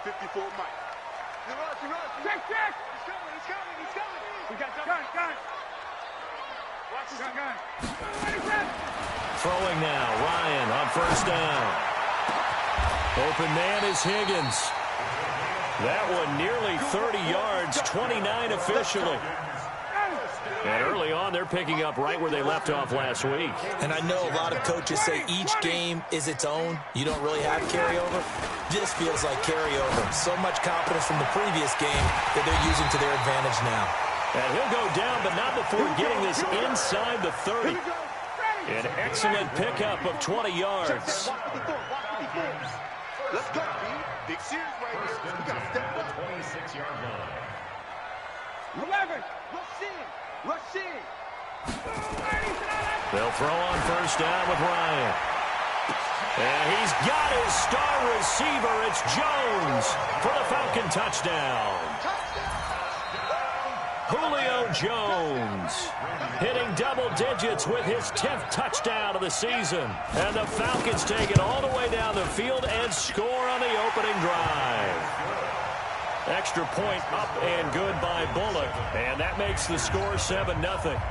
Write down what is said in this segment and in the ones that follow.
54 Mike. Check! He's coming! We got gun! Watch this gun! Throwing now, Ryan on first down. Open man is Higgins. That one nearly 30 yards, 29 officially. And early on, they're picking up right where they left off last week. And I know a lot of coaches say each game is its own. You don't really have carryover. This feels like carryover. So much confidence from the previous game that they're using to their advantage now. And he'll go down, but not before getting this inside the 30. An excellent pickup of 20 yards. Let's go, B. Big series right here. We got to step up. 26-yard line. 11. Rush in. They'll throw on first down with Ryan. And he's got his star receiver. It's Jones for the Falcon touchdown. Julio Jones hitting double digits with his 10th touchdown of the season. And the Falcons take it all the way down the field and score on the opening drive. Extra point up and good by Bullock. And that makes the score 7-0.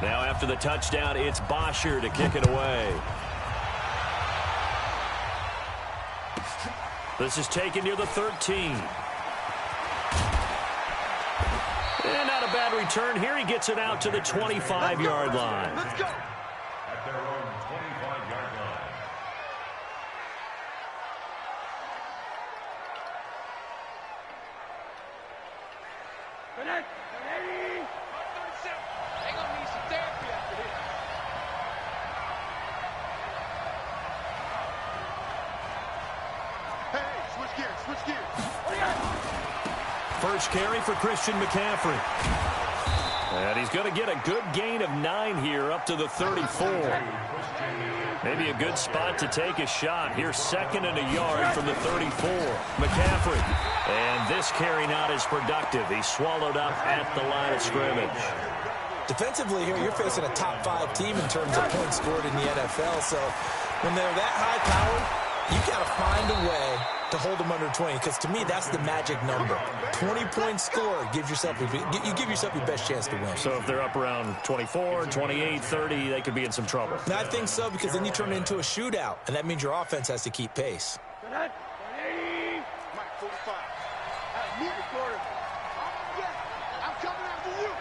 Now after the touchdown, it's Bosher to kick it away. This is taken near the 13. And not a bad return here. He gets it out to the 25-yard line. Let's go. At their own 25-yard line. Switch gears. First carry for Christian McCaffrey. And he's going to get a good gain of 9 here up to the 34. Maybe a good spot to take a shot. Here's 2nd and a yard from the 34. McCaffrey. And this carry not as productive. He's swallowed up at the line of scrimmage. Defensively here, you're facing a top 5 team in terms of points scored in the NFL. So when they're that high-powered, you got to find a way to hold them under 20, because to me that's the magic number. 20-point score gives yourself you give yourself your best chance to win. So if they're up around 24, 28, 30, they could be in some trouble. And I think so, because then you turn it into a shootout, and that means your offense has to keep pace. Mike, 45. I'm coming after you.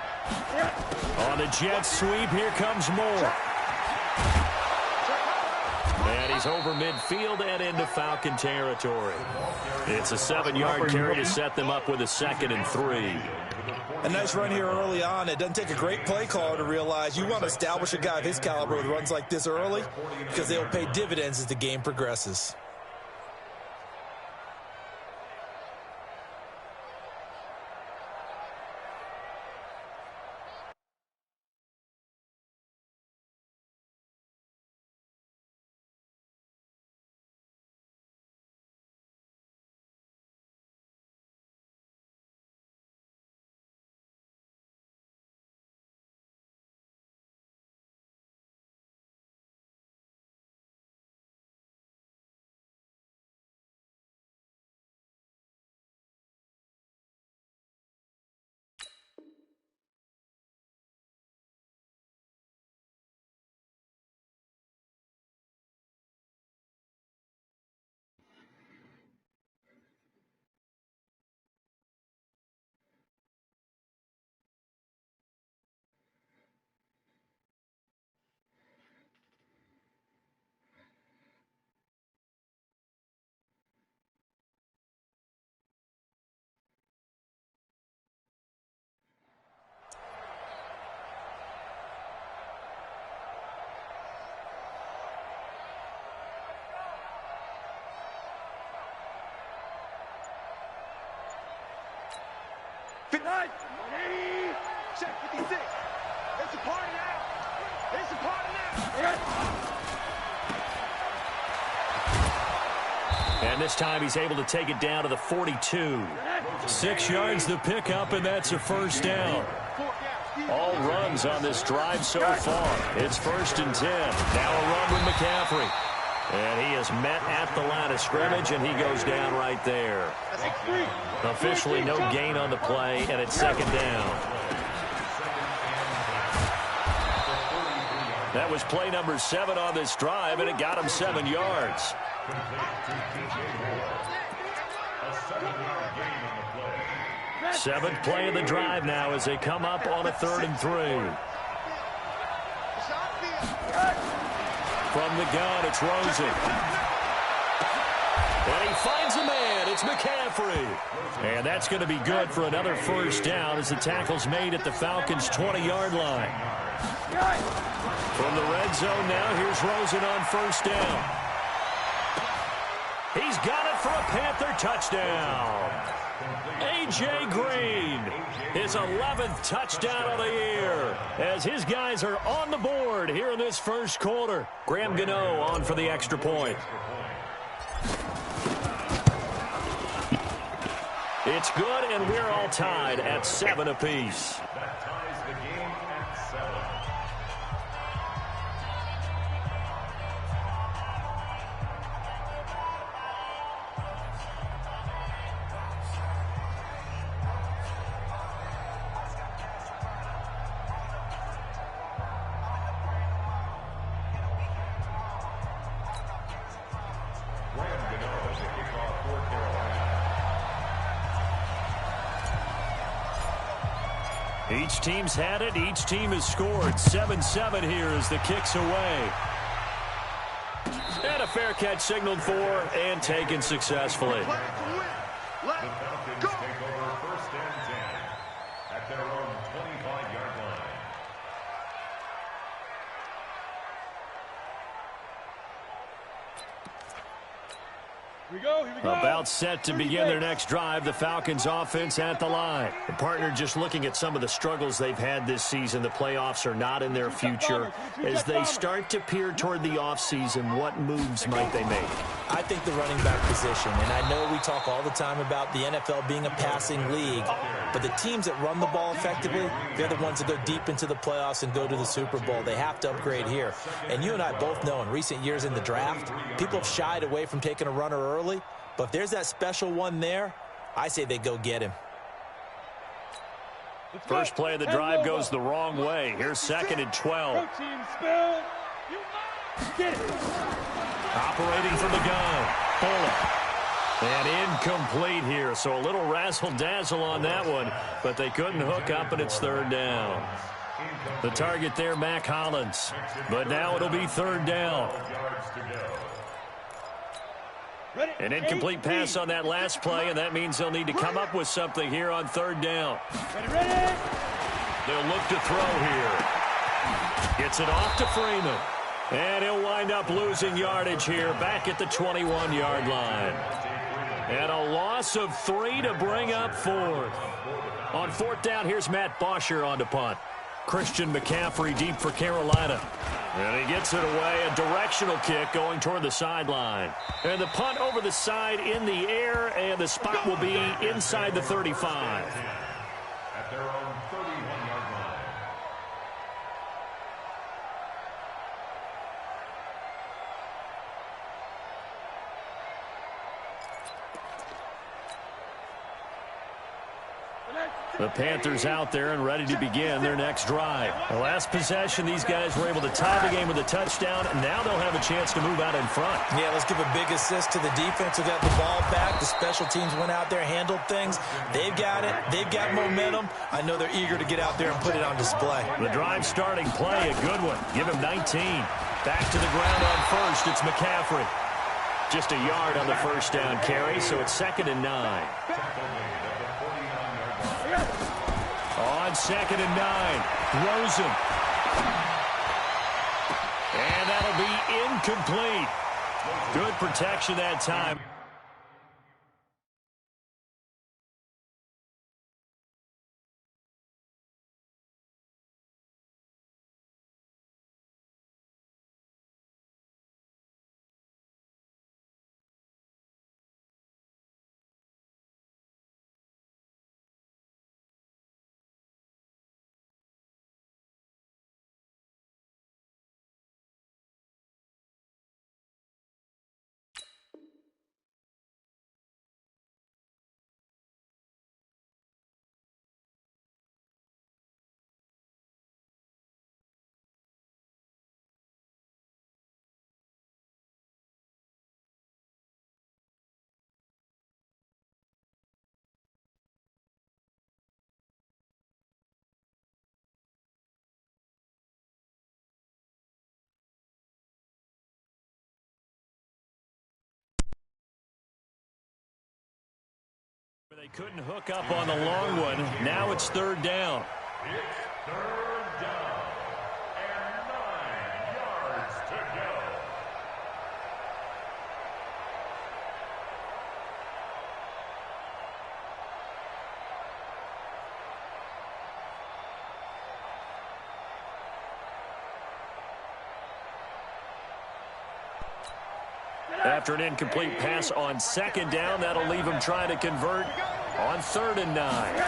On the jet sweep, here comes Moore. And he's over midfield and into Falcon territory. It's a 7-yard carry to set them up with a 2nd and 3. A nice run here early on. It doesn't take a great play caller to realize you want to establish a guy of his caliber with runs like this early, because they'll pay dividends as the game progresses. Check 56. It's a party now. It's a party now. And this time he's able to take it down to the 42. 6 yards the pickup, and that's a first down. All runs on this drive so far. It's 1st and 10. Now a run with McCaffrey. And he is met at the line of scrimmage, and he goes down right there. Officially no gain on the play, and it's 2nd down. That was play number 7 on this drive, and it got him 7 yards. Seventh play of the drive now as they come up on a 3rd and 3. From the gun, it's Rosen. And he finds a man. It's McCaffrey. And that's going to be good for another first down as the tackle's made at the Falcons' 20-yard line. From the red zone now, here's Rosen on 1st down. He's got it for a Panther touchdown. A.J. Green, his 11th touchdown of the year, as his guys are on the board here in this first quarter. Graham Gano on for the extra point. It's good, and we're all tied at 7 apiece. That ties the game at 7. Each team's had it. Each team has scored. 7-7 here as the kick's away. And a fair catch signaled for and taken successfully. The Falcons take over 1st and 10 at their own 25-yard line. Here we go. About set to begin their next drive. The Falcons offense at the line. The partner just looking at some of the struggles they've had this season. The playoffs are not in their future. As they start to peer toward the offseason, what moves might they make? I think the running back position, and I know we talk all the time about the NFL being a passing league, but the teams that run the ball effectively, they're the ones that go deep into the playoffs and go to the Super Bowl. They have to upgrade here. And you and I both know in recent years in the draft, people have shied away from taking a runner early, but if there's that special one there, I say they go get him. First play of the drive goes the wrong way. Here's 2nd and 12. Operating from the gun. Bullet. And incomplete here, so a little razzle-dazzle on that one, but they couldn't hook up, and it's 3rd down. The target there, Mac Hollins, but now it'll be 3rd down. An incomplete pass on that last play, and that means they'll need to come up with something here on 3rd down. They'll look to throw here. Gets it off to Freeman. And he'll wind up losing yardage here back at the 21-yard line. And a loss of 3 to bring up 4th. On 4th down, here's Matt Bosher on to punt. Christian McCaffrey deep for Carolina. And he gets it away, a directional kick going toward the sideline. And the punt over the side in the air, and the spot will be inside the 35. At their own 31-yard line. The Panthers out there and ready to begin their next drive. The last possession, these guys were able to tie the game with a touchdown, and now they'll have a chance to move out in front. Yeah, let's give a big assist to the defense who got the ball back. The special teams went out there, handled things. They've got it. They've got momentum. I know they're eager to get out there and put it on display. The drive starting play, a good one. Give him 19. Back to the ground on 1st. It's McCaffrey. Just a yard on the 1st down carry, so it's 2nd and 9. On 2nd and 9, Rosen. And that'll be incomplete. Good protection that time. They couldn't hook up on the long one. Now it's third down. It's third down and 9 yards to go. After an incomplete pass on second down, that'll leave him trying to convert on 3rd and 9.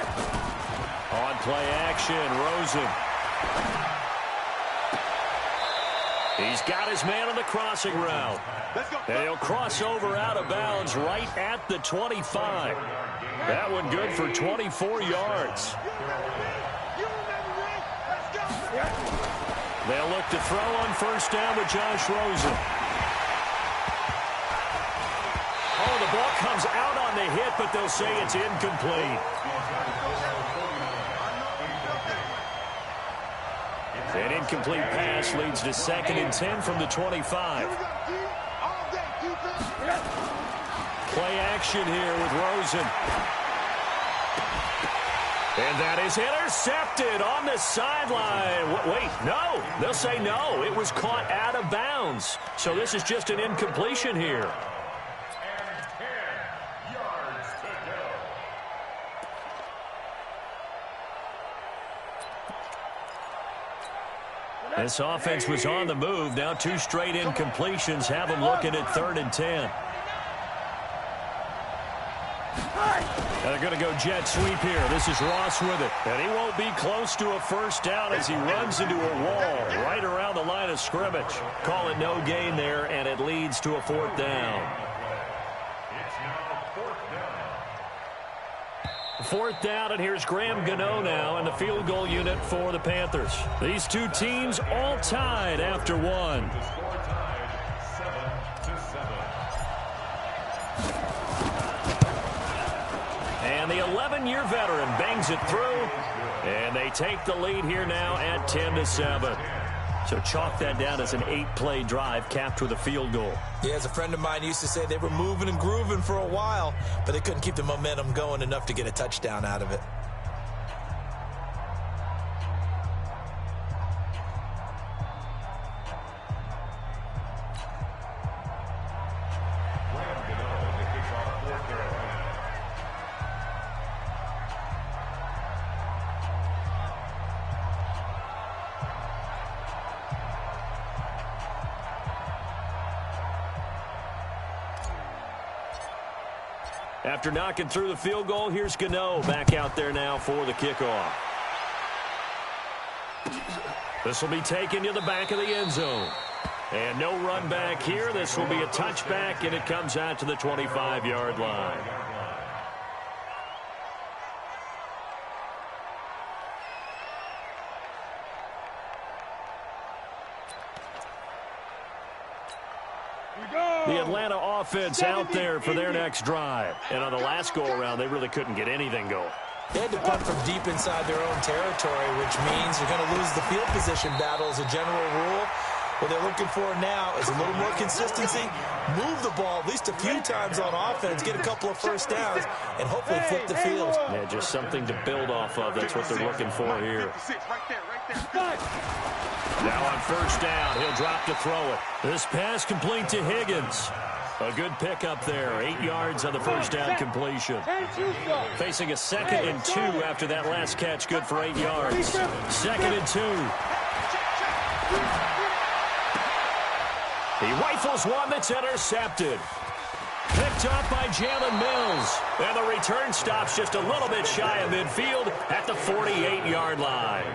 On play action, Rosen. He's got his man on the crossing route. And he'll cross over out of bounds right at the 25. That one good for 24 yards. They'll look to throw on first down with Josh Rosen. Oh, the ball comes out on the hit, but they'll say it's incomplete. An incomplete pass leads to 2nd and 10 from the 25. Play action here with Rosen. And that is intercepted on the sideline. Wait, no. They'll say no. It was caught out of bounds. So this is just an incompletion here. This offense was on the move. Now 2 straight incompletions have them looking at 3rd and 10. Now they're going to go jet sweep here. This is Ross with it. And he won't be close to a first down as he runs into a wall right around the line of scrimmage. Call it no gain there, and it leads to a 4th down. It's now 4th down. 4th down, and here's Graham Gano now in the field goal unit for the Panthers. These two teams all tied after one. The score tied 7-7. And the 11-year veteran bangs it through, and they take the lead here now at 10-7. So chalk that down as an 8-play drive capped with a field goal. Yeah, as a friend of mine used to say, they were moving and grooving for a while, but they couldn't keep the momentum going enough to get a touchdown out of it. After knocking through the field goal, here's Gano back out there now for the kickoff. This will be taken to the back of the end zone. And no run back here. This will be a touchback, and it comes out to the 25-yard line. The Atlanta offense out there for their next drive. And on the last go-around, they really couldn't get anything going. They had to punt from deep inside their own territory, which means you're going to lose the field position battle as a general rule. What they're looking for now is a little more consistency, move the ball at least a few times on offense, get a couple of first downs, and hopefully flip the field. Yeah, just something to build off of. That's what they're looking for here. Now on first down, he'll drop to throw it. This pass complete to Higgins. A good pickup there, 8 yards on the first down completion. Facing a 2nd and 2 after that last catch, good for 8 yards. 2nd and 2. He rifles one that's intercepted. Picked up by Jalen Mills. And the return stops just a little bit shy of midfield at the 48-yard line.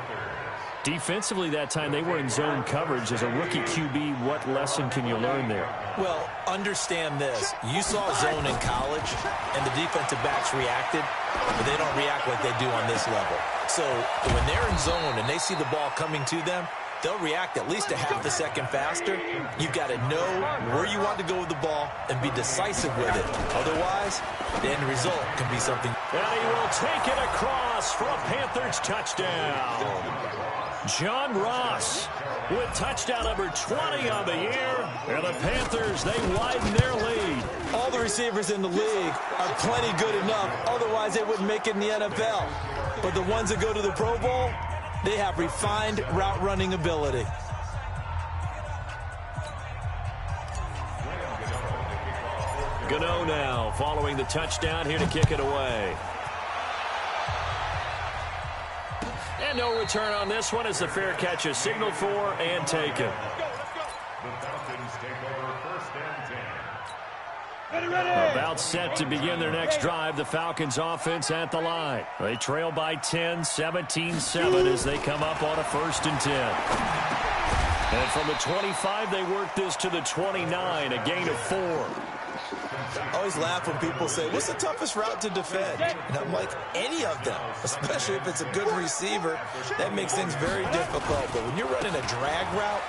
Defensively that time, they were in zone coverage. As a rookie QB, what lesson can you learn there? Well, understand this. You saw zone in college, and the defensive backs reacted, but they don't react like they do on this level. So when they're in zone and they see the ball coming to them, they'll react at least a half a second faster. You've got to know where you want to go with the ball and be decisive with it. Otherwise, the end result can be something. And he will take it across for a Panthers touchdown. John Ross with touchdown number 20 on the year. And the Panthers, they widen their lead. All the receivers in the league are plenty good enough. Otherwise, they wouldn't make it in the NFL. But the ones that go to the Pro Bowl, they have refined route running ability. Gano now following the touchdown here to kick it away. And no return on this one as the fair catch is signaled for and taken. The Falcons take over first and 10. About set to begin their next drive. The Falcons offense at the line. They trail by 10, 17-7 as they come up on a 1st and 10. And from the 25, they work this to the 29, a gain of 4. I always laugh when people say, what's the toughest route to defend? And I'm like, any of them, especially if it's a good receiver. That makes things very difficult. But when you're running a drag route,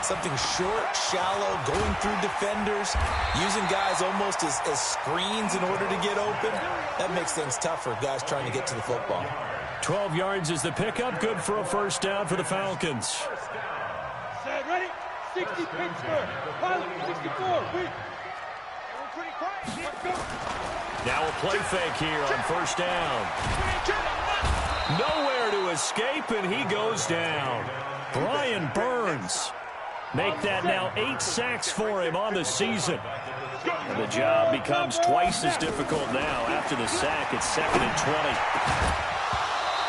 something short, shallow, going through defenders, using guys almost as screens in order to get open, that makes things tough for guys trying to get to the football. 12 yards is the pickup. Good for a 1st down for the Falcons. Set, ready? 60 Pittsburgh. Pilot 64. Wait. Now a play fake here on 1st down. Nowhere to escape, and he goes down. Brian Burns. Make that now 8 sacks for him on the season. And the job becomes twice as difficult now. After the sack, it's 2nd and 20.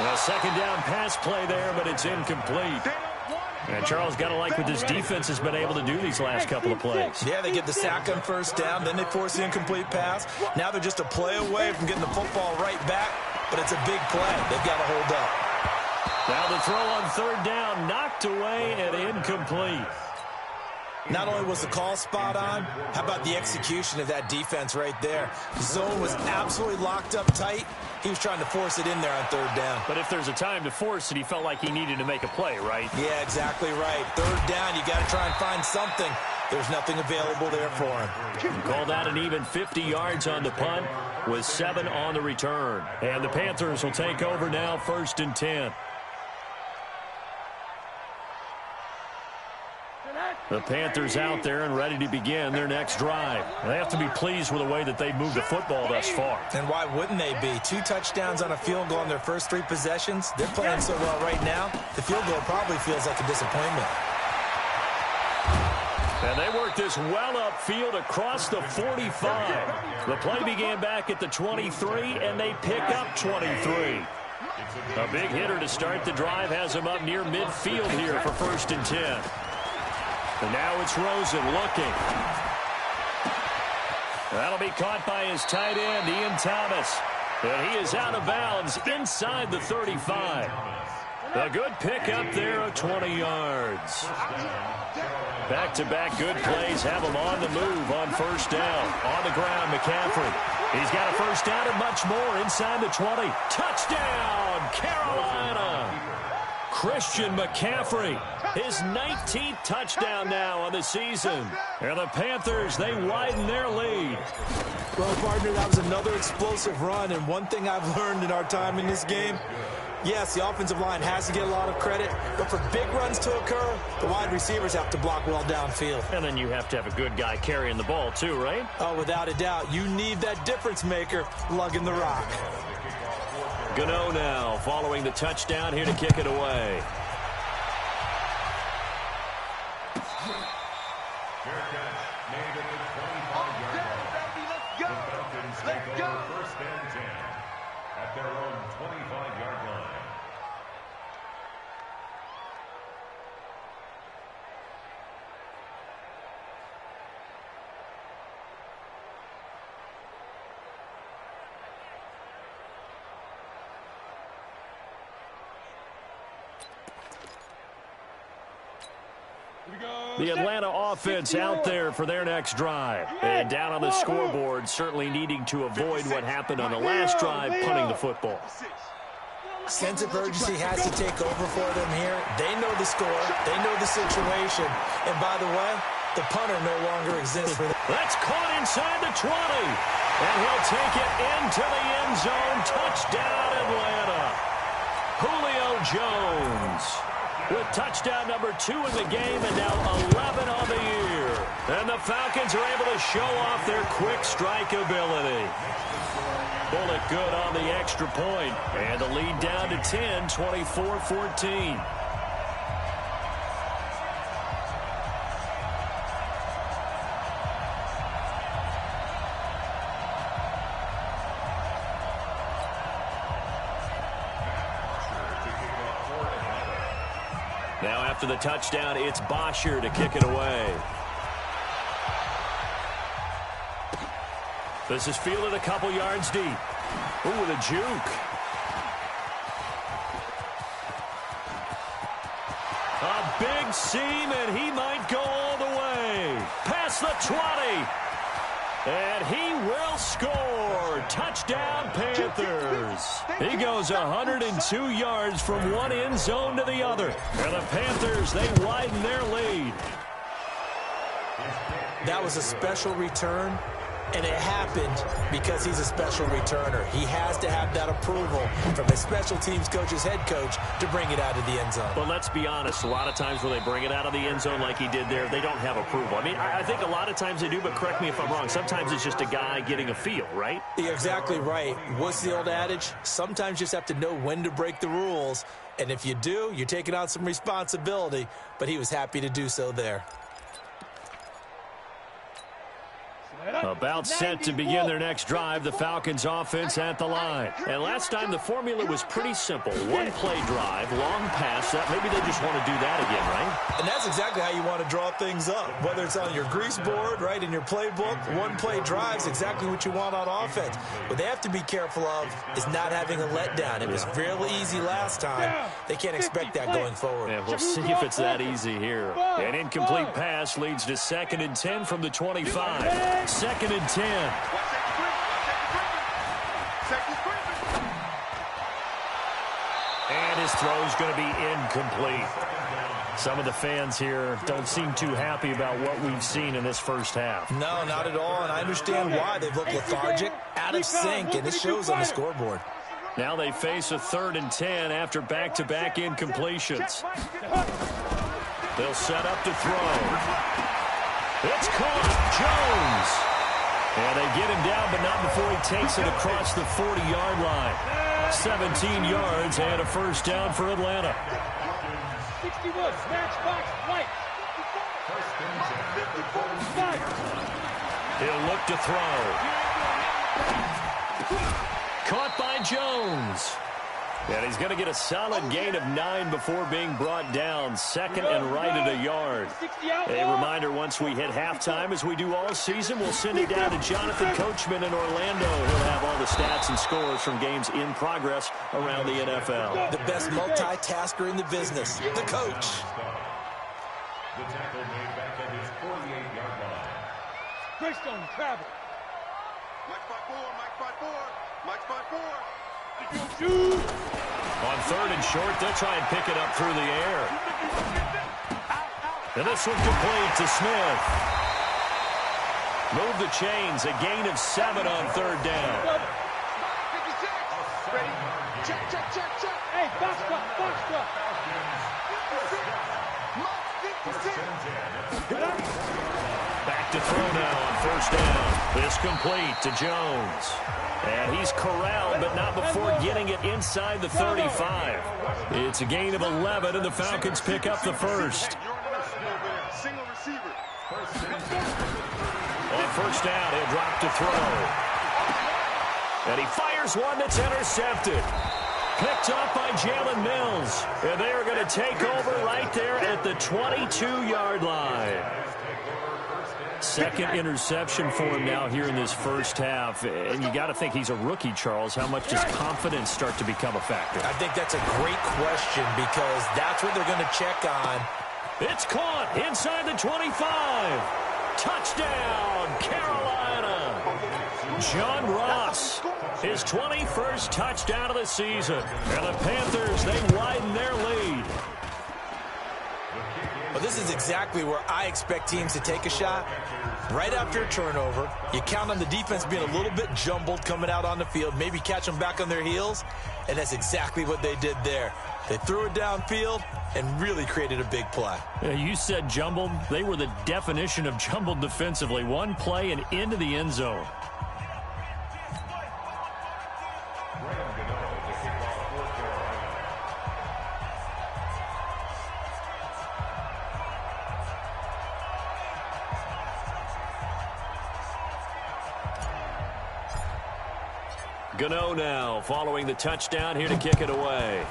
A 2nd down pass play there, but it's incomplete. And Charles, got to like what this defense has been able to do these last couple of plays. Yeah, they get the sack on 1st down, then they force the incomplete pass. Now they're just a play away from getting the football right back, but it's a big play. They've got to hold up. Now the throw on 3rd down, knocked away and incomplete. Not only was the call spot on, how about the execution of that defense right there? The zone was absolutely locked up tight. He was trying to force it in there on 3rd down. But if there's a time to force it, he felt like he needed to make a play, right? Yeah, exactly right. 3rd down, you got to try and find something. There's nothing available there for him. Call that an even 50 yards on the punt with 7 on the return. And the Panthers will take over now, 1st and 10. The Panthers out there and ready to begin their next drive. They have to be pleased with the way that they've moved the football thus far. And why wouldn't they be? 2 touchdowns on a field goal in their first 3 possessions. They're playing so well right now, the field goal probably feels like a disappointment. And they work this well upfield across the 45. The play began back at the 23, and they pick up 23. A big hitter to start the drive has him up near midfield here for 1st and 10. And now it's Rosen looking. That'll be caught by his tight end, Ian Thomas. And he is out of bounds inside the 35. A good pickup there of 20 yards. Back-to-back good plays have him on the move on 1st down. On the ground, McCaffrey. He's got a 1st down and much more inside the 20. Touchdown, Carolina! Christian McCaffrey, his 19th touchdown now on the season. And the Panthers, they widen their lead. Well, partner, that was another explosive run, and one thing I've learned in our time in this game, yes, the offensive line has to get a lot of credit, but for big runs to occur, the wide receivers have to block well downfield. And then you have to have a good guy carrying the ball too, right? Oh, without a doubt. You need that difference maker lugging the rock. Gano now following the touchdown here to kick it away. Fair catch made at the 25-yard line. The Falcons take over 1st and 10 at their own 25-yard line. The Atlanta offense out there for their next drive. And down on the scoreboard, certainly needing to avoid what happened on the last drive, punting the football. Sense of urgency has to take over for them here. They know the score. They know the situation. And by the way, the punter no longer exists for them. That's caught inside the 20. And he'll take it into the end zone. Touchdown, Atlanta. Julio Jones with touchdown number 2 in the game and now 11 on the year. And the Falcons are able to show off their quick strike ability. Bullet good on the extra point. And the lead down to 10, 24-14. Now after the touchdown, it's Bosher to kick it away. This is fielded a couple yards deep. Ooh, with a juke. A big seam, and he might go all the way. Past the 20. And he will score. Touchdown, Panthers. He goes 102 yards from one end zone to the other. And the Panthers, they widen their lead. That was a special return, and it happened because he's a special returner. He has to have that approval from his special teams coach's head coach to bring it out of the end zone. But let's be honest, a lot of times when they bring it out of the end zone like he did there, they don't have approval. I mean, I think a lot of times they do, but correct me if I'm wrong. Sometimes it's just a guy getting a feel, right? You're exactly right. What's the old adage? Sometimes you just have to know when to break the rules. And if you do, you're taking on some responsibility. But he was happy to do so there. About set to begin their next drive, the Falcons offense at the line. And last time the formula was pretty simple. One play drive, long pass. Maybe they just want to do that again, right? And that's exactly how you want to draw things up. Whether it's on your grease board, right, in your playbook, one play drive is exactly what you want on offense. What they have to be careful of is not having a letdown. It was really easy last time. They can't expect that going forward. Yeah, we'll see if it's that easy here. An incomplete pass leads to 2nd and 10 from the 25. 2nd and 10. And his throw's going to be incomplete. Some of the fans here don't seem too happy about what we've seen in this first half. No, not at all, and I understand why. They've looked lethargic, out of sync, and it shows on the scoreboard. Now they face a 3rd and 10 after back-to-back incompletions. They'll set up to throw. It's caught. Jones. And they get him down, but not before he takes it across the 40-yard line. 17 yards and a first down for Atlanta. 61, matchbox, right. He'll look to throw. Caught by Jones. And he's going to get a solid gain of 9 before being brought down. 2nd and right at a yard. A reminder, once we hit halftime, as we do all season, we'll send it down to Jonathan Coachman in Orlando. He'll have all the stats and scores from games in progress around the NFL. The best multitasker in the business, the coach. The tackle made back at his 48-yard line. Greystone travel. Mike spot 4, Mike spot 4, Mike spot 4. On 3rd and short, they'll try and pick it up through the air. And this one complete to Smith. Move the chains, a gain of 7 on 3rd down. 56. Ready? Check, check, check, check. Hey, box cut, box cut. 56. Back to throw now on 1st down. This complete to Jones. And he's corralled, but not before getting it inside the 35. It's a gain of 11, and the Falcons pick up the first. Single receiver. On 1st down, he'll drop to throw. And he fires one that's intercepted. Picked up by Jalen Mills. And they are going to take over right there at the 22-yard line. 2nd interception for him now here in this first half. And you got to think he's a rookie, Charles. How much does confidence start to become a factor? I think that's a great question because that's what they're going to check on. It's caught inside the 25. Touchdown, Carolina. John Ross, his 21st touchdown of the season. And the Panthers, they widen their lead. Well, this is exactly where I expect teams to take a shot. Right after a turnover, you count on the defense being a little bit jumbled coming out on the field, maybe catch them back on their heels, and that's exactly what they did there. They threw it downfield and really created a big play. You said jumbled. They were the definition of jumbled defensively. One play and into the end zone. Gano now following the touchdown here to kick it away.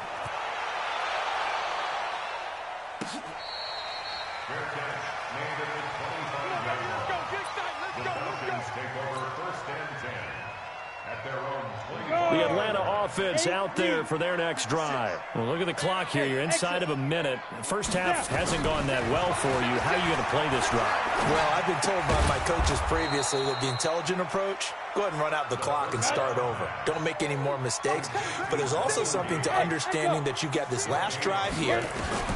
The Atlanta offense out there for their next drive. Well, look at the clock here. You're inside of a minute. First half hasn't gone that well for you. How are you going to play this drive? Well, I've been told by my coaches previously that the intelligent approach, go ahead and run out the clock and start over. Don't make any more mistakes. But there's also something to understanding that you got this last drive here.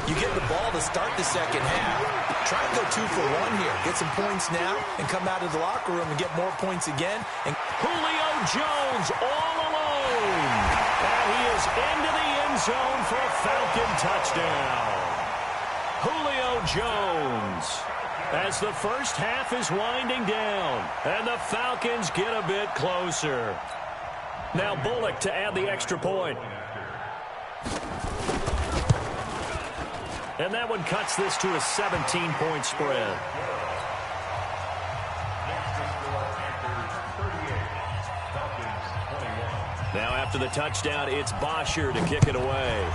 You get the ball to start the second half. Try and go 2 for 1 here. Get some points now and come out of the locker room and get more points again. And Julio Jones all alone. And he is into the end zone for a Falcon touchdown. Julio Jones, as the first half is winding down, and the Falcons get a bit closer. Now Bullock to add the extra point. And that one cuts this to a 17-point spread. Now after the touchdown, it's Bosher to kick it away.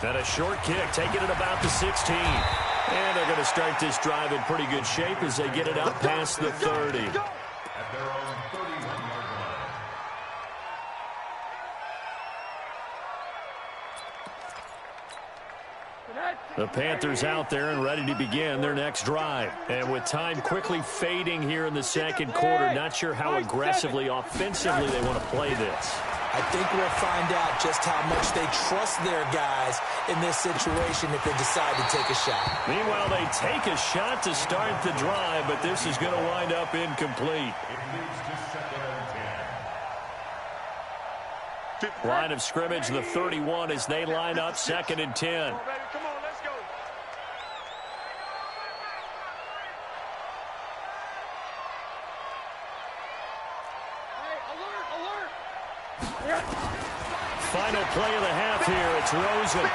And a short kick, taking it about the 16. And they're going to start this drive in pretty good shape as they get it out past the 30. At their own 31-yard line. The Panthers out there and ready to begin their next drive. And with time quickly fading here in the second quarter, not sure how aggressively, offensively they want to play this. I think we'll find out just how much they trust their guys in this situation if they decide to take a shot. Meanwhile, they take a shot to start the drive, but this is going to wind up incomplete. It leads to 2nd and 10. Line of scrimmage, the 31 as they line up 2nd and 10. Come on, baby. Come on, let's go. Final play of the half here. It's Rosen.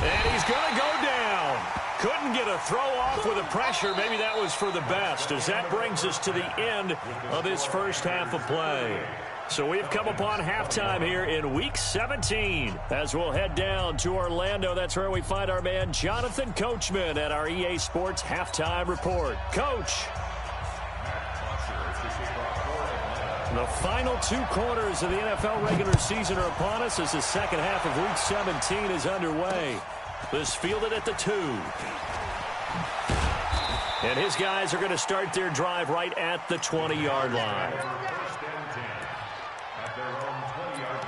And he's going to go down. Couldn't get a throw off with the pressure. Maybe that was for the best, as that brings us to the end of this first half of play. So we've come upon halftime here in Week 17. As we'll head down to Orlando, that's where we find our man Jonathan Coachman at our EA Sports Halftime Report. Coach. The final 2 quarters of the NFL regular season are upon us as the second half of Week 17 is underway. This fielded at the 2. And his guys are going to start their drive right at the 20-yard line. 1st and 10. At their own 20-yard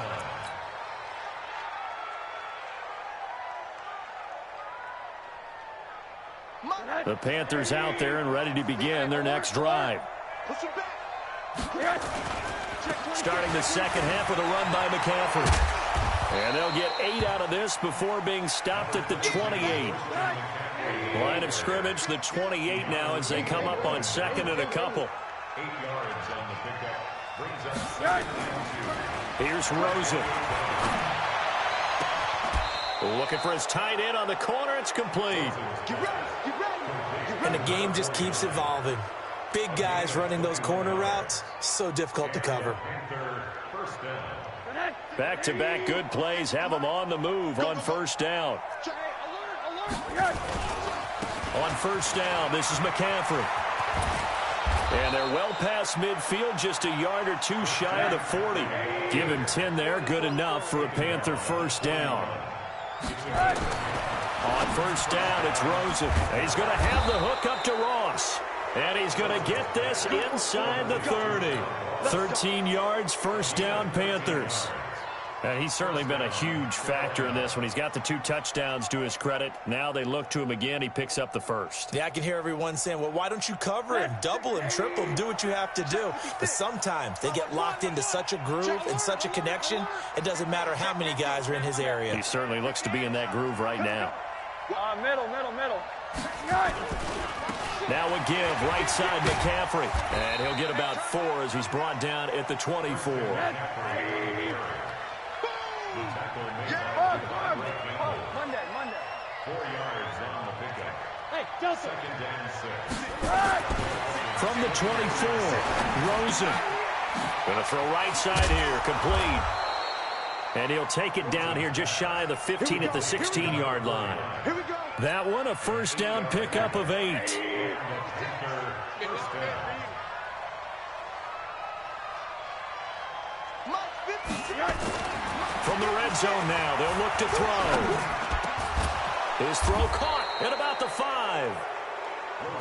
line. The Panthers out there and ready to begin their next drive. Push it back. Starting the second half with a run by McCaffrey. And they'll get 8 out of this before being stopped at the 28. Line of scrimmage, the 28 now as they come up on 2nd and a couple. 8 yards on the pickup. Brings us 2nd. Here's Rosen. Looking for his tight end on the corner. It's complete. Get ready. Get ready. And the game just keeps evolving. Big guys running those corner routes, so difficult to cover. Panther 1st down. Back-to-back good plays have them on the move on 1st down. On 1st down, this is McCaffrey. And they're well past midfield, just a yard or 2 shy of the 40. Give him 10 there, good enough for a Panther 1st down. On 1st down, it's Rosen. He's going to have the hook up to Ross. And he's going to get this inside the 30. 13 yards, first down, Panthers. And he's certainly been a huge factor in this when he's got the 2 touchdowns to his credit. Now they look to him again. He picks up the first. Yeah, I can hear everyone saying, well, why don't you cover him, double him, triple him, do what you have to do. But sometimes they get locked into such a groove and such a connection, it doesn't matter how many guys are in his area. He certainly looks to be in that groove right now. Middle. Now a give, right side McCaffrey. And he'll get about 4 as he's brought down at the 24. Monday. 4 yards on the pickup. Hey, Joseph. Second and 6. From the 24, Rosen. Going to throw right side here, complete. And he'll take it down here just shy of the 15 at the 16-yard line. Here we go. That one, a first down pickup of 8. From the red zone now, they'll look to throw. His throw caught at about the 5.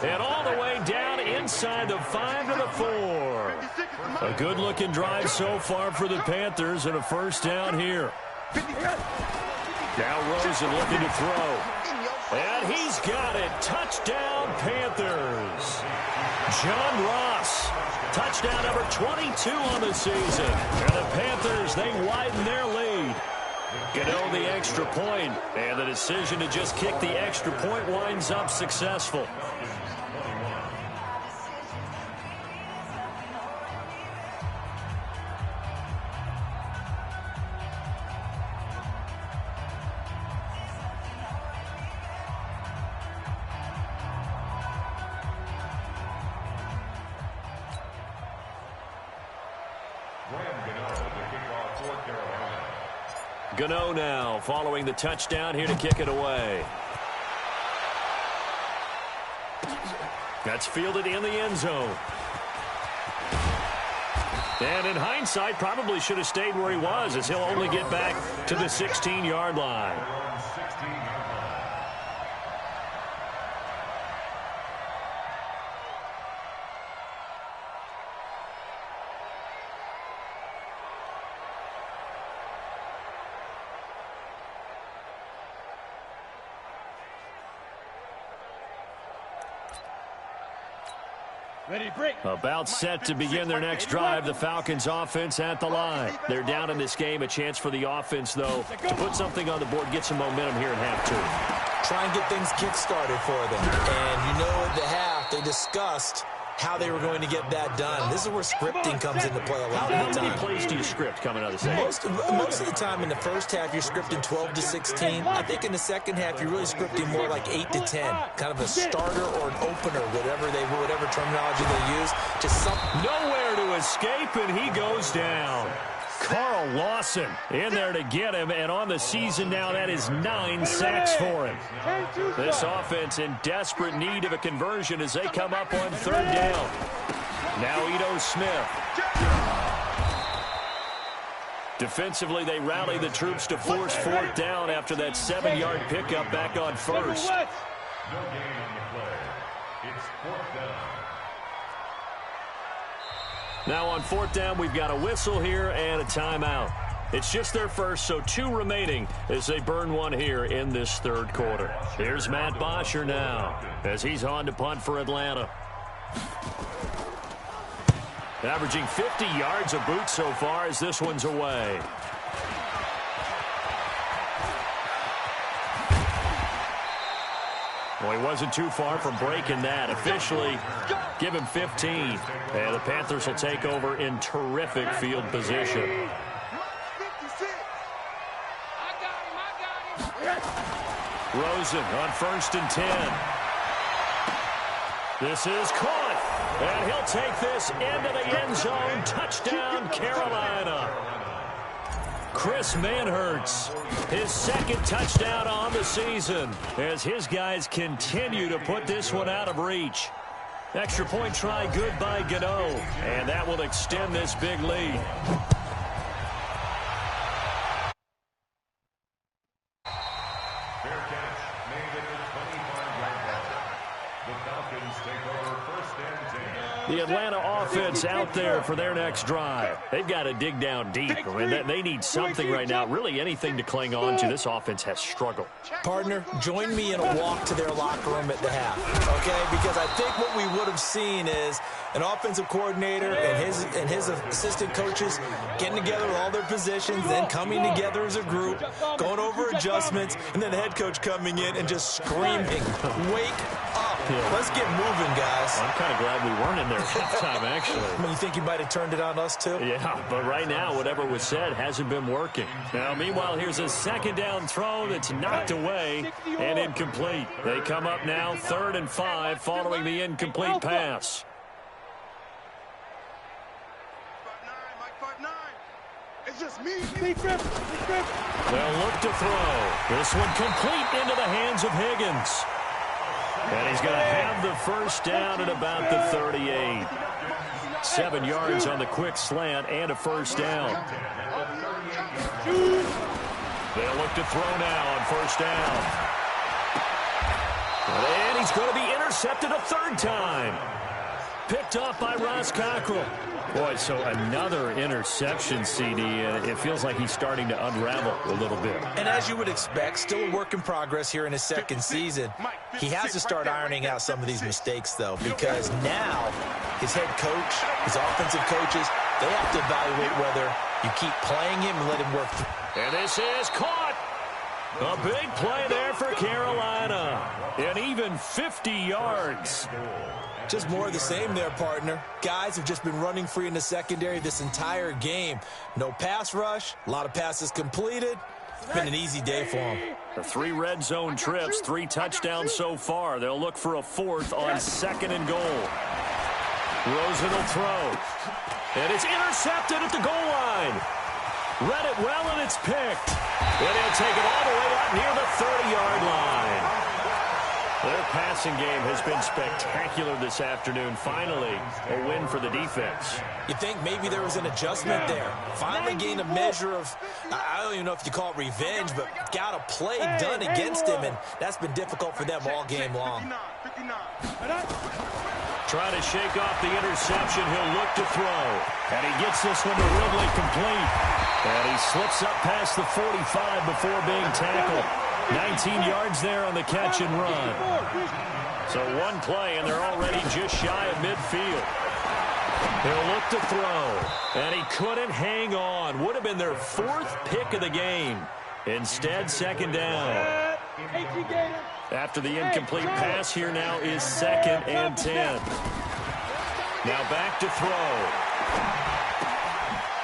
And all the way down inside the 5 to the 4. A good-looking drive so far for the Panthers and a first down here. Now Rosen looking to throw. And he's got it. Touchdown, Panthers. John Ross. Touchdown number 22 on the season. And the Panthers, they widen their lead. Gano the extra point, and the decision to just kick the extra point winds up successful. Gano now following the touchdown here to kick it away. That's fielded in the end zone. And in hindsight, probably should have stayed where he was, as he'll only get back to the 16-yard line. About set to begin their next drive, the Falcons offense at the line. They're down in this game. A chance for the offense, though, to put something on the board, get some momentum here in half 2. Try and get things kick-started for them. And you know at the half, they discussed how they were going to get that done. This is where scripting comes into play a lot of the time. How many plays do you script coming out of the second? Most of the time in the first half, you're scripting 12 to 16. I think in the second half, you're really scripting more like 8 to 10. Kind of a starter or an opener, whatever terminology they use. Just something. Nowhere to escape, and he goes down. Carl Lawson in there to get him, and on the season now, that is 9 sacks for him. This offense in desperate need of a conversion as they come up on 3rd down. Now Ito Smith. Defensively, they rally the troops to force 4th down after that 7-yard pickup back on 1st. No gain on the play. It's 4th down. Now on 4th down, we've got a whistle here and a timeout. It's just their first, so 2 remaining as they burn one here in this 3rd quarter. Here's Matt Bosher now as he's on to punt for Atlanta. Averaging 50 yards a boot so far as this one's away. Well, he wasn't too far from breaking that. Officially, give him 15. And the Panthers will take over in terrific field position. Rosen on 1st and 10. This is caught. And he'll take this into the end zone. Touchdown, Carolina. Chris Manhertz, his 2nd touchdown on the season as his guys continue to put this one out of reach. Extra point try good by Gano, and that will extend this big lead. The Falcons take over 1st and 10. The Atlanta offense out there for their next drive. They've got to dig down deep. I mean, they need something right now, really anything to cling on to. This offense has struggled. Partner, join me in a walk to their locker room at the half, okay? Because I think what we would have seen is an offensive coordinator and his assistant coaches getting together all their positions, then coming together as a group, going over adjustments, and then the head coach coming in and just screaming, wake up. Yeah. Let's get moving, guys. I'm kind of glad we weren't in there at halftime, actually. I mean, you think you might have turned it on us, too? Yeah, but right now, whatever was said hasn't been working. Now, meanwhile, here's a second down throw that's knocked away and incomplete. They come up now 3rd and 5 following the incomplete pass. It's just me. They'll look to throw. This one complete into the hands of Higgins. And he's going to have the first down at about the 38. 7 yards on the quick slant and a first down. They'll look to throw now on first down. And he's going to be intercepted a 3rd time. Picked off by Ross Cockrell. Boy, so another interception, CD, and it feels like he's starting to unravel a little bit. And as you would expect, still a work in progress here in his 2nd season. He has to start ironing out some of these mistakes, though, because now his head coach, his offensive coaches, they have to evaluate whether you keep playing him and let him work. And this is caught. A big play there for Carolina. And even 50 yards. Just more of the same there, partner. Guys have just been running free in the secondary this entire game. No pass rush, a lot of passes completed. It's been an easy day for them. The 3 red zone trips, 3 touchdowns so far. They'll look for a 4th on 2nd and goal. Rosen will throw. And it's intercepted at the goal line. Read it well, and it's picked. And he'll take it all the way out near the 30-yard line. Their passing game has been spectacular this afternoon. Finally, a win for the defense. You think maybe there was an adjustment there. Finally gained a measure of, I don't even know if you call it revenge, but got a play done against him, and that's been difficult for them all game long. Trying to shake off the interception. He'll look to throw. And he gets this one to Ridley complete. And he slips up past the 45 before being tackled. 19 yards there on the catch and run. So one play, and they're already just shy of midfield. He'll look to throw. And he couldn't hang on. Would have been their 4th pick of the game. Instead, 2nd down. After the incomplete pass, here now is 2nd and 10. Now back to throw.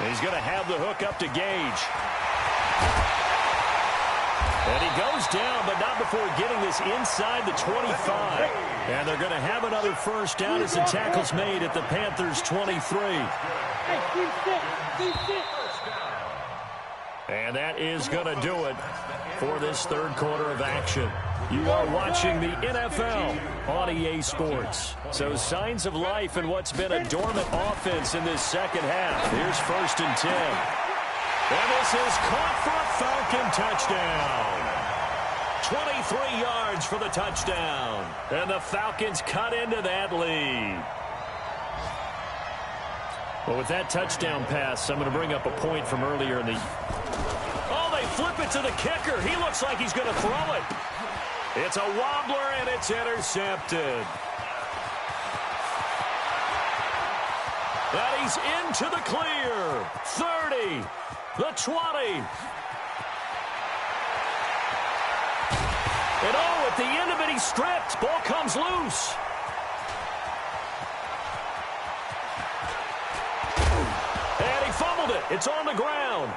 He's going to have the hook up to Gage. And he goes down, but not before getting this inside the 25. And they're going to have another first down as the tackle's made at the Panthers' 23. And that is going to do it for this 3rd quarter of action. You are watching the NFL on EA Sports. So signs of life in what's been a dormant offense in this 2nd half. Here's 1st and 10. And this is caught for a Falcon touchdown. 23 yards for the touchdown. And the Falcons cut into that lead. Well, with that touchdown pass, I'm going to bring up a point from earlier in the... Oh, they flip it to the kicker. He looks like he's going to throw it. It's a wobbler, and it's intercepted. And he's into the clear. 30. The 20. And oh, at the end of it, he's stripped. Ball comes loose. And he fumbled it. It's on the ground.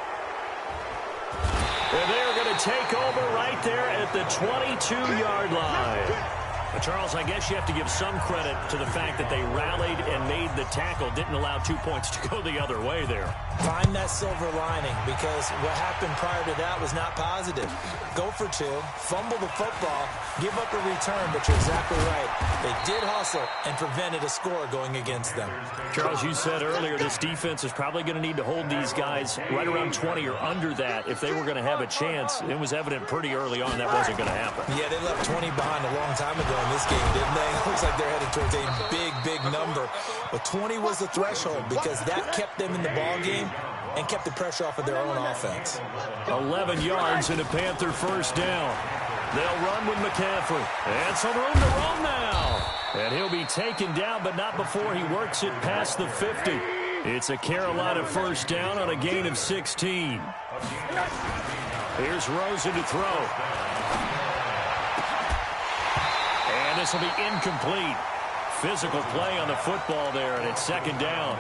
And they're going to take over right there at the 22-yard line. Well, Charles, I guess you have to give some credit to the fact that they rallied and made the tackle, didn't allow 2 points to go the other way there. Find that silver lining, because what happened prior to that was not positive. Go for 2, fumble the football, give up a return, but you're exactly right. They did hustle and prevented a score going against them. Charles, you said earlier this defense is probably going to need to hold these guys right around 20 or under that if they were going to have a chance. It was evident pretty early on that wasn't going to happen. Yeah, they left 20 behind a long time ago. in this game, didn't they? Looks like they're headed towards a big number. But 20 was the threshold because that kept them in the ball game and kept the pressure off of their own offense. 11 yards and a Panther first down. They'll run with McCaffrey. And some room to roam now. And he'll be taken down, but not before he works it past the 50. It's a Carolina first down on a gain of 16. Here's Rosen to throw. And this will be incomplete. Physical play on the football there, and it's second down.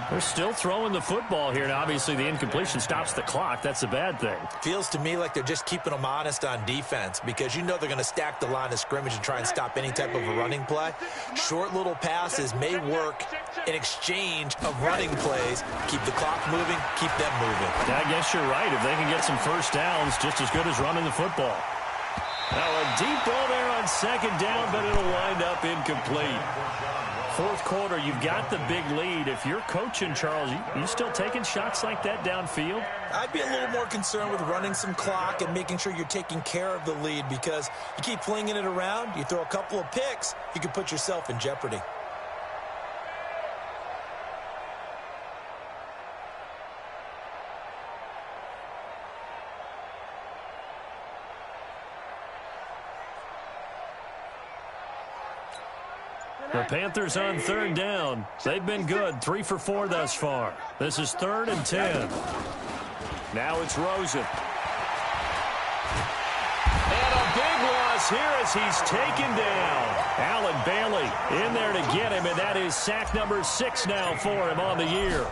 They're still throwing the football here, and obviously the incompletion stops the clock. That's a bad thing. Feels to me like they're just keeping them honest on defense because you know they're going to stack the line of scrimmage and try and stop any type of a running play. Short little passes may work in exchange of running plays. Keep the clock moving, keep them moving. I guess you're right. If they can get some first downs, just as good as running the football. Now a deep ball there on second down, but it'll wind up incomplete. Fourth quarter, you've got the big lead. If you're coaching, Charles, you still taking shots like that downfield? I'd be a little more concerned with running some clock and making sure you're taking care of the lead because you keep flinging it around, you throw a couple of picks, you can put yourself in jeopardy. The Panthers on third down. They've been good, 3 for 4 thus far. This is 3rd and 10. Now it's Rosen. And a big loss here as he's taken down. Allen Bailey in there to get him, and that is sack number 6 now for him on the year.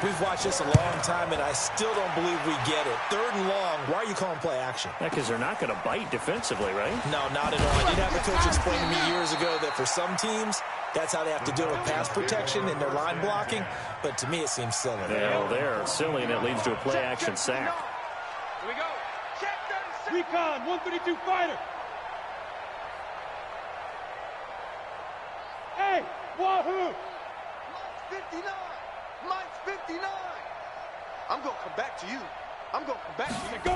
We've watched this a long time, and I still don't believe we get it. 3rd and long, why are you calling play action? Yeah, because they're not going to bite defensively, right? No, not at all. I did have a coach explain to me years ago that for some teams, that's how they have to deal with pass protection and their line blocking, but to me it seems silly. Yeah, well, they're silly, and it leads to a play action sack. Here we go. Check 36. Recon, 132 fighter. Hey, wahoo! 59. Mike's 59. I'm going to come back to you. I'm going to come back to you. Go.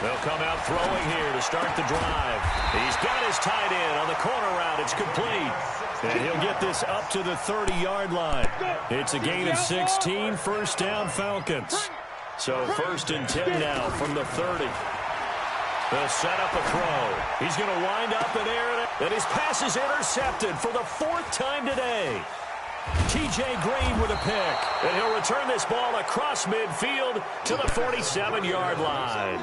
They'll come out throwing here to start the drive. He's got his tight end on the corner route. It's complete. And he'll get this up to the 30-yard line. It's a gain of 16, first down Falcons. So 1st and 10 now from the 30. They'll set up a throw. He's going to wind up in air, and his pass is intercepted for the 4th time today. T.J. Green with a pick, and he'll return this ball across midfield to the 47-yard line.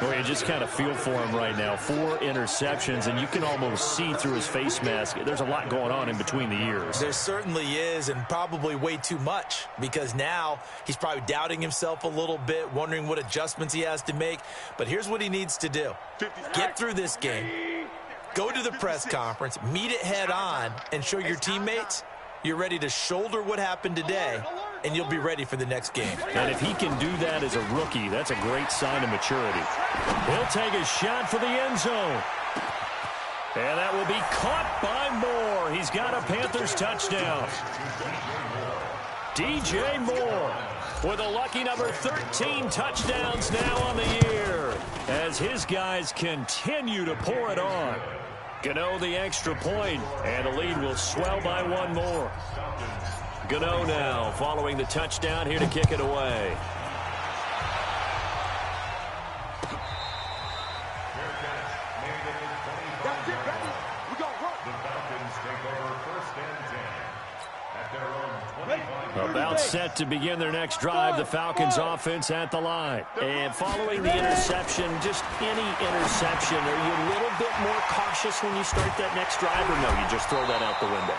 Well, you just kind of feel for him right now. 4 interceptions, and you can almost see through his face mask. There's a lot going on in between the ears. There certainly is, and probably way too much, because now he's probably doubting himself a little bit, wondering what adjustments he has to make. But here's what he needs to do. Get through this game, go to the press conference, meet it head on, and show your teammates you're ready to shoulder what happened today, and you'll be ready for the next game. And if he can do that as a rookie, that's a great sign of maturity. He'll take a shot for the end zone. And that will be caught by Moore. He's got a Panthers touchdown. DJ Moore with a lucky number 13 touchdowns now on the year as his guys continue to pour it on. Gano the extra point, and the lead will swell by 1 more. Gano now following the touchdown here to kick it away. That's it, baby. We gon' work. The Falcons take over 1st and 10 at their own 25-yard About set to begin their next drive, the Falcons offense at the line. And following the interception, just any interception, are you a little bit more cautious when you start that next drive, or no, you just throw that out the window?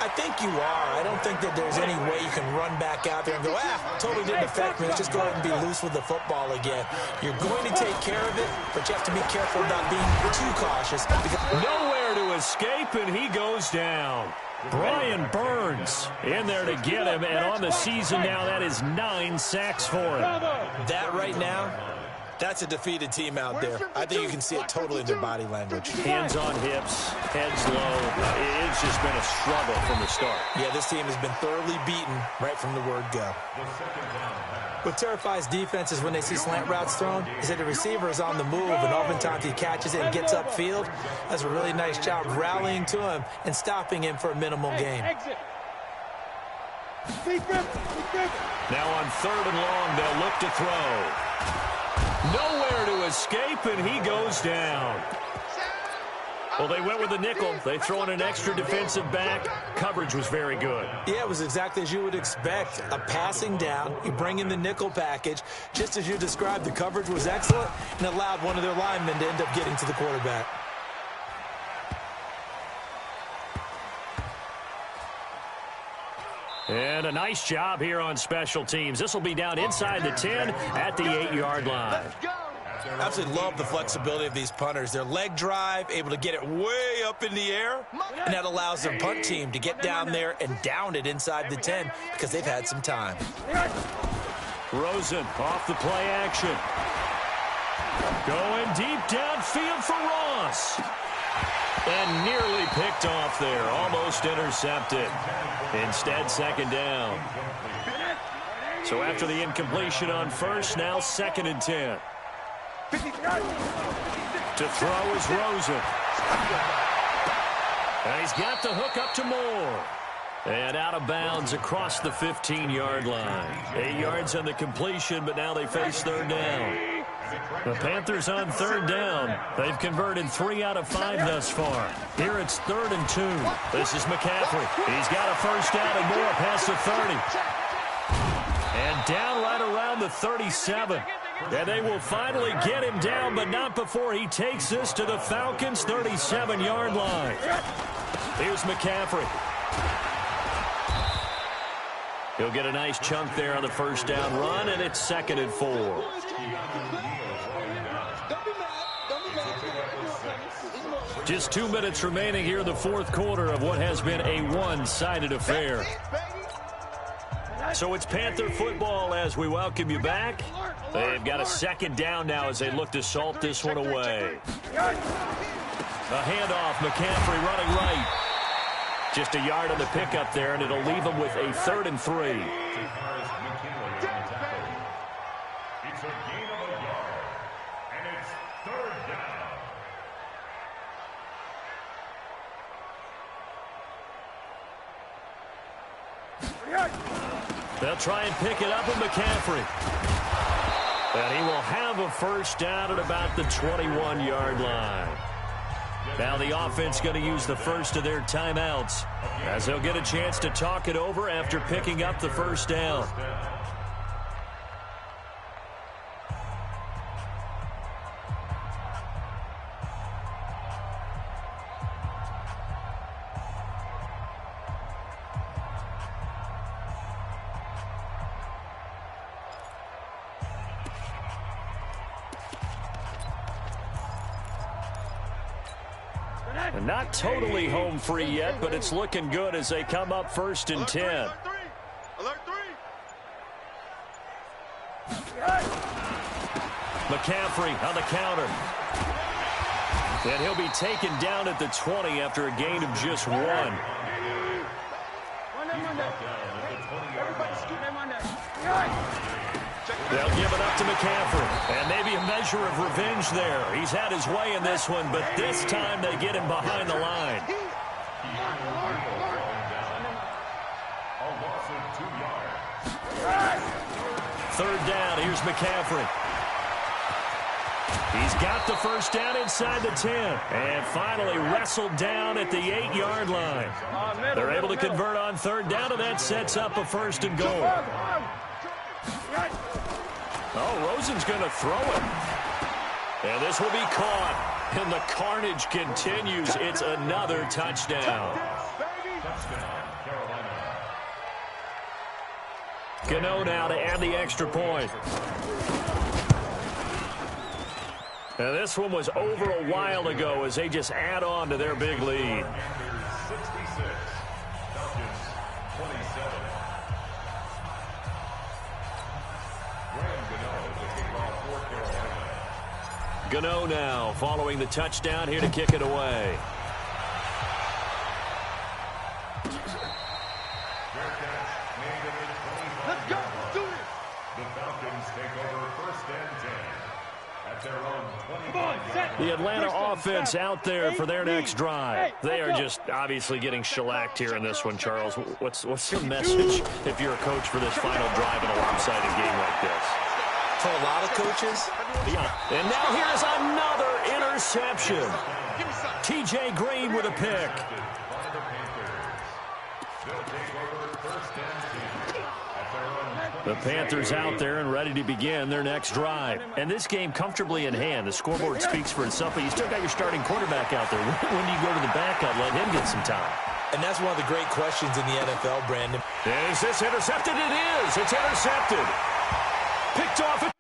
I think you are. I don't think that there's any way you can run back out there and go, totally didn't affect me. Let's just go ahead and be loose with the football again. You're going to take care of it, but you have to be careful about being too cautious. Nowhere to escape, and he goes down. Brian Burns in there to get him, and on the season now, that is 9 sacks for him. That right now, that's a defeated team out there. I think you can see it totally in their body language. Hands on hips, heads low. It's just been a struggle from the start. Yeah, this team has been thoroughly beaten right from the word go. The 2nd down pass. What terrifies defenses when they see slant routes thrown is that the receiver is on the move, and oftentimes he catches it and gets upfield. That's a really nice job rallying to him and stopping him for a minimal gain. Now on 3rd and long, they'll look to throw. Nowhere to escape, and he goes down. Well, they went with a nickel. They throw in an extra defensive back. Coverage was very good. Yeah, it was exactly as you would expect. A passing down. You bring in the nickel package. Just as you described, the coverage was excellent and allowed one of their linemen to end up getting to the quarterback. And a nice job here on special teams. This will be down inside the 10 at the 8-yard line. I absolutely love the flexibility of these punters. Their leg drive, able to get it way up in the air, and that allows their punt team to get down there and down it inside the 10 because they've had some time. Rosen off the play action. Going deep downfield for Ross. And nearly picked off there. Almost intercepted. Instead, 2nd down. So after the incompletion on 1st, now 2nd and 10. To throw is Rosen. And he's got the hook up to Moore. And out of bounds across the 15-yard line. 8 yards on the completion, but now they face 3rd down. The Panthers on 3rd down. They've converted 3 out of 5 thus far. Here it's 3rd and 2. This is McCaffrey. He's got a 1st down and more past the 30. And down right around the 37. And they will finally get him down, but not before he takes this to the Falcons' 37-yard line. Here's McCaffrey. He'll get a nice chunk there on the 1st down run, and it's 2nd and 4. Just 2 minutes remaining here in the 4th quarter of what has been a one-sided affair. So it's Panther football as we welcome you back. They've got a 2nd down now as they look to salt this one away. A handoff, McCaffrey running right. Just a yard on the pickup there, and it'll leave them with a 3rd and 3. It's a gain of a yard, and it's 3rd down. They'll try and pick it up with McCaffrey. And he will have a 1st down at about the 21-yard line. Now the offense going to use the first of their timeouts as they'll get a chance to talk it over after picking up the 1st down. And not totally home free yet, but it's looking good as they come up 1st and 10. Alert 3. McCaffrey on the counter. And he'll be taken down at the 20 after a gain of just 1. They'll give it up to McCaffrey. And maybe a measure of revenge there. He's had his way in this one, but this time they get him behind the line. A loss of 2 yards. 3rd down. Here's McCaffrey. He's got the 1st down inside the 10. And finally wrestled down at the 8-yard line. They're able to convert on 3rd down, and that sets up a 1st and goal. Oh, Rosen's going to throw it. And this will be caught. And the carnage continues. It's another touchdown. Gano now to add the extra point. Now this one was over a while ago as they just add on to their big lead. 66. Falcons 27. Gano now following the touchdown here to kick it away. Let's go. Do it. take over first and 10 at their own 25-yard line. The Atlanta offense out there for their next drive. They are just obviously getting shellacked here in this one, Charles. What's the message if you're a coach for this final drive in a lopsided game like this? For a lot of coaches. Yeah. And now here's another interception. T.J. Green with a pick. The Panthers out there and ready to begin their next drive. And this game comfortably in hand. The scoreboard speaks for itself, but you still got your starting quarterback out there. When do you go to the backup, let him get some time? And that's one of the great questions in the NFL, Brandon. Is this intercepted? It is. It's intercepted. Picked off.